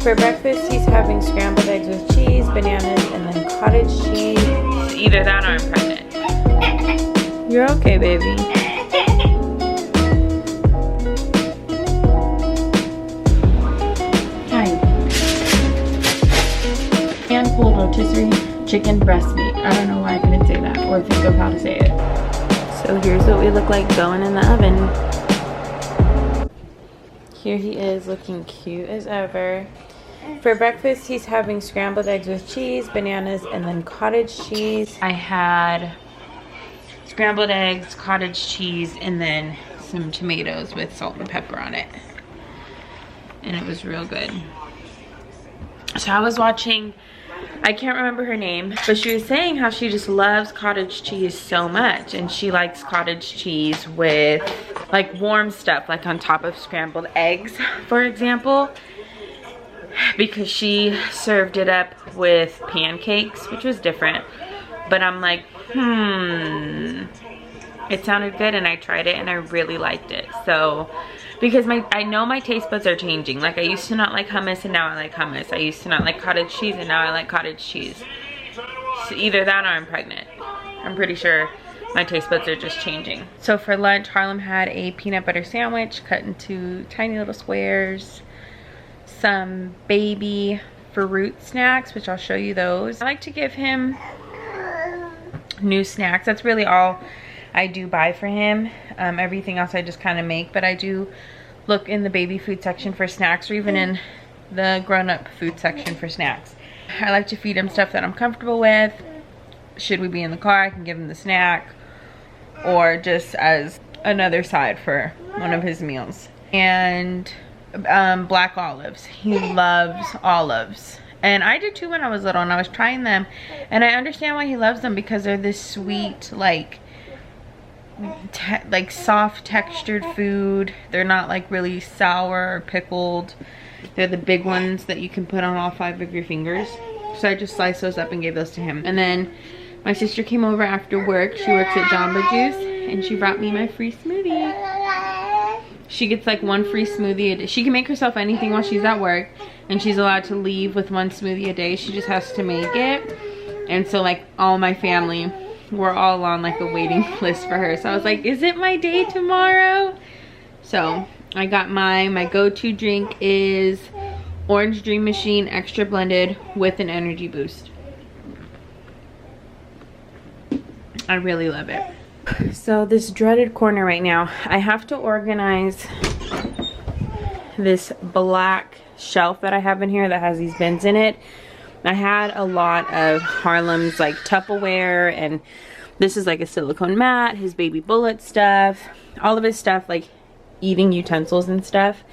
For breakfast, he's having scrambled eggs with cheese, bananas, and then cottage cheese. Either that or I'm pregnant. You're okay, baby. Hi. Hand-pulled rotisserie chicken breast meat. I don't know why I couldn't say that or think of how to say it. So here's what we look like going in the oven. Here he is looking cute as ever. For breakfast, he's having scrambled eggs with cheese, bananas, and then cottage cheese. I had scrambled eggs, cottage cheese, and then some tomatoes with salt and pepper on it. And it was real good. So I was watching, I can't remember her name, but she was saying how she just loves cottage cheese so much. And she likes cottage cheese with like warm stuff, like on top of scrambled eggs, for example. Because she served it up with pancakes, which was different. But I'm like, it sounded good, and I tried it and I really liked it. So, because I know my taste buds are changing. Like, I used to not like hummus and now I like hummus. I used to not like cottage cheese and now I like cottage cheese. So either that or I'm pregnant. I'm pretty sure my taste buds are just changing. So for lunch, Harlem had a peanut butter sandwich cut into tiny little squares. Some baby fruit snacks, which I'll show you those. I like to give him new snacks. That's really all I do buy for him. Everything else I just kind of make, but I do look in the baby food section for snacks, or even in the grown-up food section for snacks. I like to feed him stuff that I'm comfortable with. Should we be in the car, I can give him the snack, or just as another side for one of his meals. And black olives. He loves olives. And I did too when I was little, and I was trying them. And I understand why he loves them, because they're this sweet, like soft textured food. They're not like really sour or pickled. They're the big ones that you can put on all 5 of your fingers. So I just sliced those up and gave those to him. And then my sister came over after work. She works at Jamba Juice, and she brought me my free smoothie. She gets like 1 free smoothie a day. She can make herself anything while she's at work, and she's allowed to leave with 1 smoothie a day. She just has to make it. And so like all my family, we're all on like a waiting list for her. So I was like, is it my day tomorrow? So I got my go-to drink is Orange Dream Machine Extra Blended with an energy boost. I really love it. So this dreaded corner right now, I have to organize this black shelf that I have in here that has these bins in it. I had a lot of Harlem's like Tupperware, and this is like a silicone mat, his baby bullet stuff, all of his stuff, like eating utensils and stuff.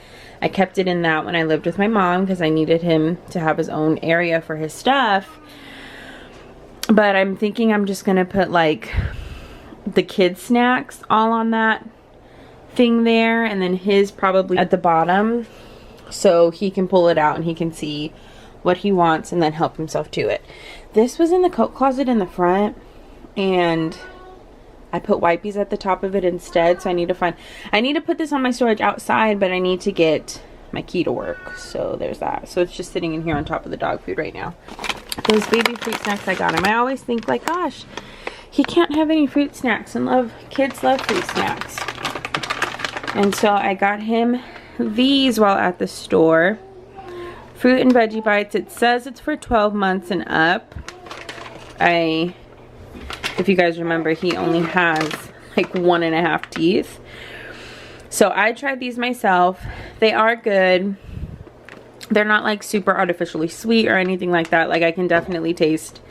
I kept it in that when I lived with my mom because I needed him to have his own area for his stuff. But I'm thinking I'm just gonna put like the kids snacks all on that thing there, and then his probably at the bottom, so he can pull it out and he can see what he wants and then help himself to it. This was in the coat closet in the front, and I put wipes at the top of it instead. So I need to put this on my storage outside, but I need to get my key to work. So there's that. So it's just sitting in here on top of the dog food right now. Those baby fruit snacks I got him. I always think like, gosh, he can't have any fruit snacks, and kids love fruit snacks. And so I got him these while at the store. Fruit and Veggie Bites. It says it's for 12 months and up. If you guys remember, he only has like 1.5 teeth. So I tried these myself. They are good. They're not like super artificially sweet or anything like that. Like, I can definitely taste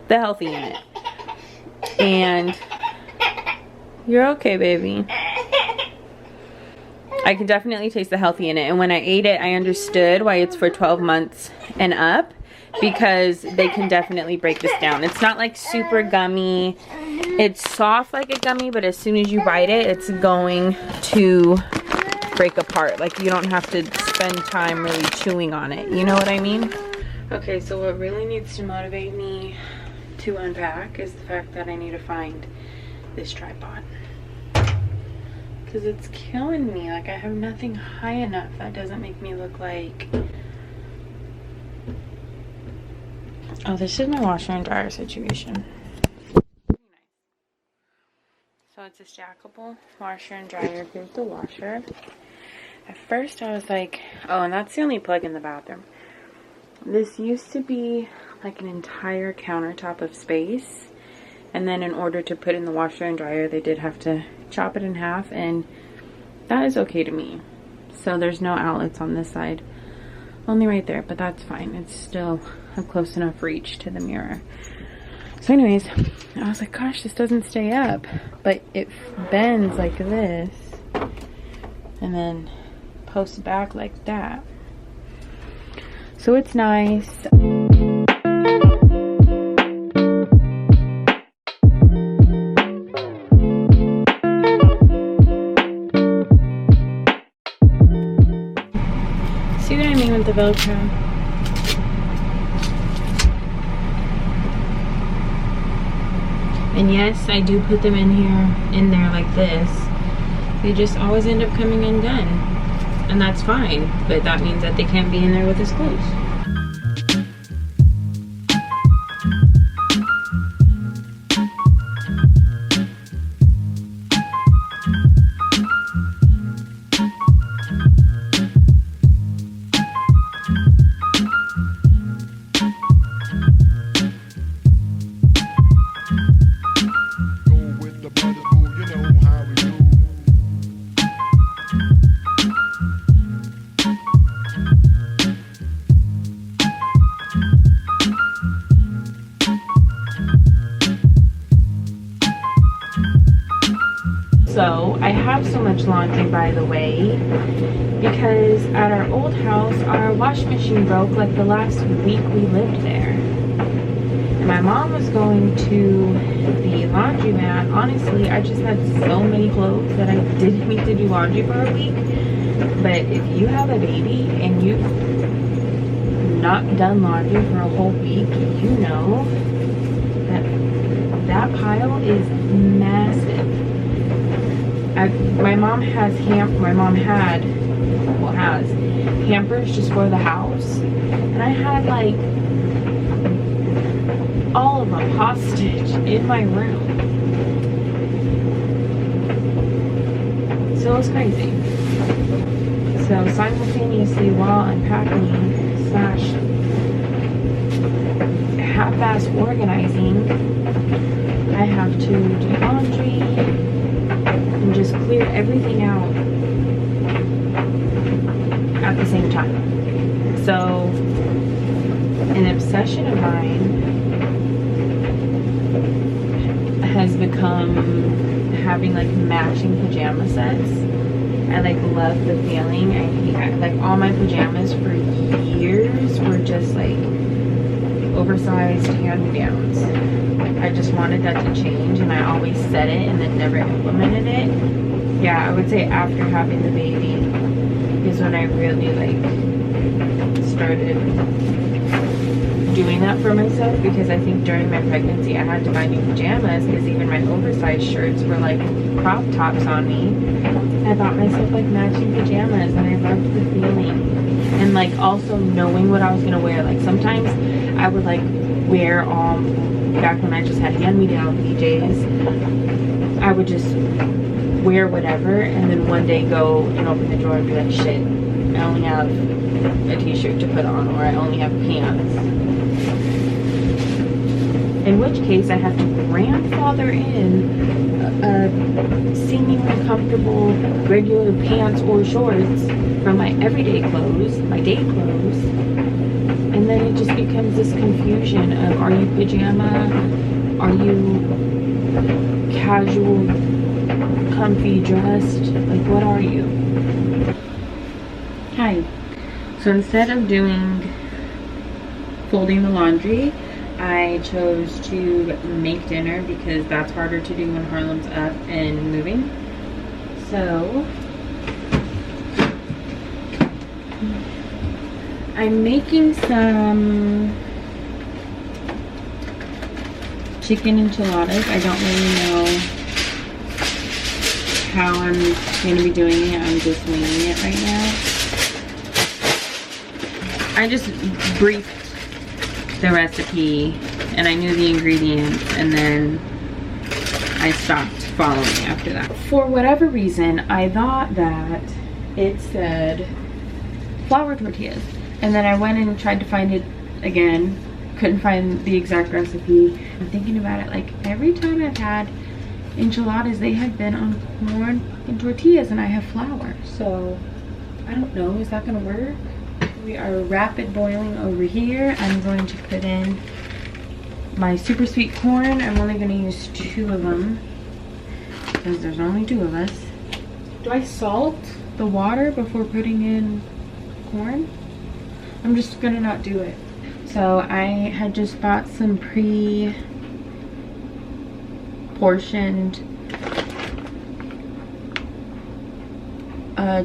the healthy in it. And you're okay, baby. I can definitely taste the healthy in it. And when I ate it, I understood why it's for 12 months and up, because they can definitely break this down. It's not like super gummy. It's soft like a gummy, but as soon as you bite it, it's going to break apart. Like, you don't have to spend time really chewing on it. You know what I mean? Okay, so what really needs to motivate me to unpack is the fact that I need to find this tripod. Because it's killing me. Like, I have nothing high enough that doesn't make me look like Oh, this is my washer and dryer situation. So it's a stackable washer and dryer. Here's the washer. At first I was like, oh, and that's the only plug in the bathroom. This used to be like an entire countertop of space. And then in order to put in the washer and dryer, they did have to chop it in half. And that is okay to me. So there's no outlets on this side. Only right there, but that's fine. It's still a close enough reach to the mirror. So anyways, I was like, gosh, this doesn't stay up. But it bends like this. And then posts back like that. So it's nice. See what I mean with the Velcro? And yes, I do put them in there like this. They just always end up coming undone. And that's fine, but that means that they can't be in there with this clothes. So I have so much laundry, by the way, because at our old house, our washing machine broke like the last week we lived there. And my mom was going to the laundromat. Honestly, I just had so many clothes that I didn't need to do laundry for a week. But if you have a baby and you've not done laundry for a whole week, you know that that pile is massive. My mom has hampers just for the house, and I had like all of them hostage in my room. So it was crazy. So simultaneously, while unpacking slash half-ass organizing, I have to do laundry and just clear everything out at the same time. So an obsession of mine has become having like matching pajama sets. I like love the feeling. I like all my pajamas for years were just like oversized hand-me-downs. I just wanted that to change, and I always said it and then never implemented it. Yeah, I would say after having the baby is when I really like started doing that for myself, because I think during my pregnancy I had to buy new pajamas because even my oversized shirts were like crop tops on me. I bought myself like matching pajamas, and I loved the feeling. And like also knowing what I was gonna wear. Like sometimes I would like wear back when I just had hand-me-down PJs, I would just wear whatever, and then one day go and open the drawer and be like, shit, I only have a t-shirt to put on, or I only have pants. In which case I have to grandfather in seemingly comfortable regular pants or shorts from my everyday clothes, my day clothes. And then it just becomes this confusion of, are you pajama? Are you casual, comfy dressed? Like, what are you? Hi. So instead of folding the laundry, I chose to make dinner because that's harder to do when Harlem's up and moving. So I'm making some chicken enchiladas. I don't really know how I'm going to be doing it. I'm just winging it right now. I just briefed the recipe and I knew the ingredients, and then I stopped following after that. For whatever reason, I thought that it said flour tortillas, and then I went and tried to find it again. Couldn't find the exact recipe. I'm thinking about it, like every time I've had enchiladas, they have been on corn and tortillas, and I have flour. So I don't know, is that gonna work? We are rapid boiling over here. I'm going to put in my super sweet corn. I'm only gonna use 2 of them because there's only 2 of us. Do I salt the water before putting in corn? I'm just gonna not do it. So I had just bought some pre-portioned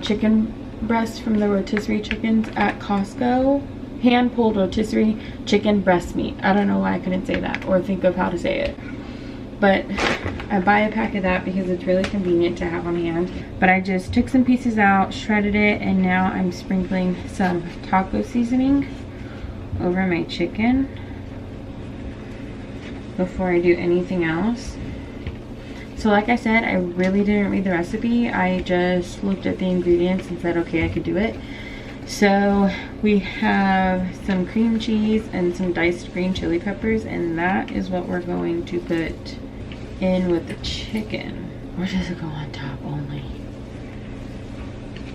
chicken breast from the rotisserie chickens at Costco. Hand pulled rotisserie chicken breast meat. I don't know why I couldn't say that or think of how to say it, but I buy a pack of that because it's really convenient to have on hand. But I just took some pieces out, shredded it, and now I'm sprinkling some taco seasoning over my chicken before I do anything else. So like I said, I really didn't read the recipe. I just looked at the ingredients and said, okay, I could do it. So we have some cream cheese and some diced green chili peppers, and that is what we're going to put in with the chicken. Or does it go on top only?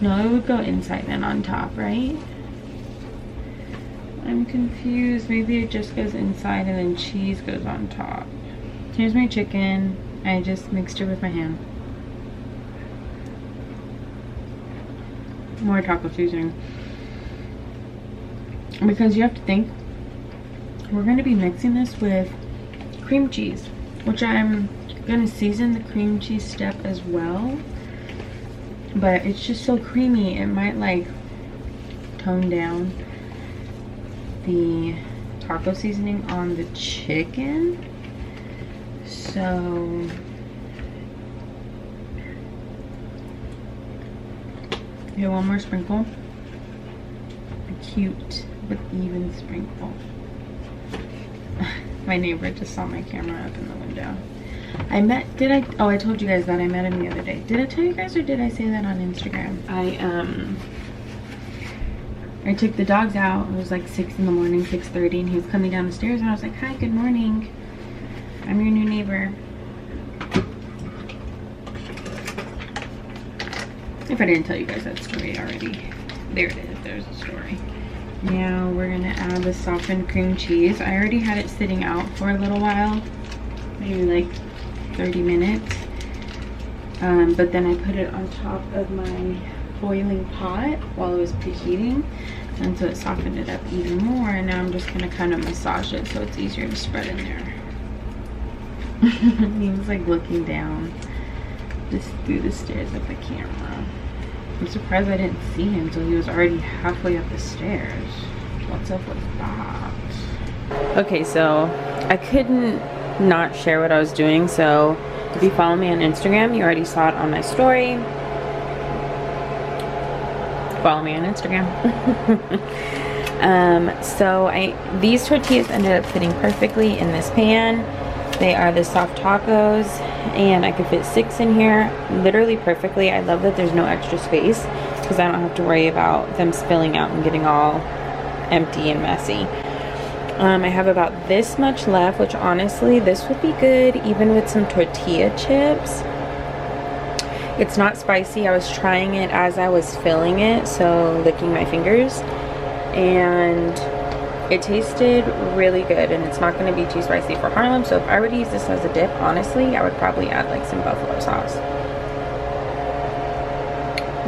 No, it would go inside and on top, right? I'm confused. Maybe it just goes inside and then cheese goes on top. Here's my chicken. I just mixed it with my hand. More taco seasoning. Because you have to think, we're going to be mixing this with cream cheese, which I'm going to season the cream cheese step as well. But it's just so creamy, it might like tone down the taco seasoning on the chicken. So here, one more sprinkle. A cute but even sprinkle. My neighbor just saw my camera up in the window. I told you guys that I met him the other day. Did I tell you guys, or did I say that on Instagram? I took the dogs out. It was like 6 in the morning, 6:30, and he was coming down the stairs, and I was like, hi, good morning. I'm your new neighbor. If I didn't tell you guys that story already. There it is, there's the story. Now we're gonna add the softened cream cheese. I already had it sitting out for a little while, maybe like 30 minutes. But then I put it on top of my boiling pot while it was preheating, and so it softened it up even more. And now I'm just gonna kind of massage it so it's easier to spread in there. He was like looking down just through the stairs at the camera. I'm surprised I didn't see him until he was already halfway up the stairs. What's up with that? Okay, so I couldn't not share what I was doing. So if you follow me on Instagram, you already saw it on my story. Follow me on Instagram. So these tortillas ended up fitting perfectly in this pan. They are the soft tacos, and I could fit 6 in here literally perfectly. I love that there's no extra space because I don't have to worry about them spilling out and getting all empty and messy. I have about this much left, which honestly, this would be good even with some tortilla chips. It's not spicy. I was trying it as I was filling it, so licking my fingers, and it tasted really good, and it's not going to be too spicy for Harlem. So if I were to use this as a dip, honestly, I would probably add like some buffalo sauce.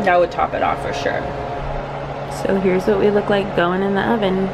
That would top it off for sure. So here's what we look like going in the oven.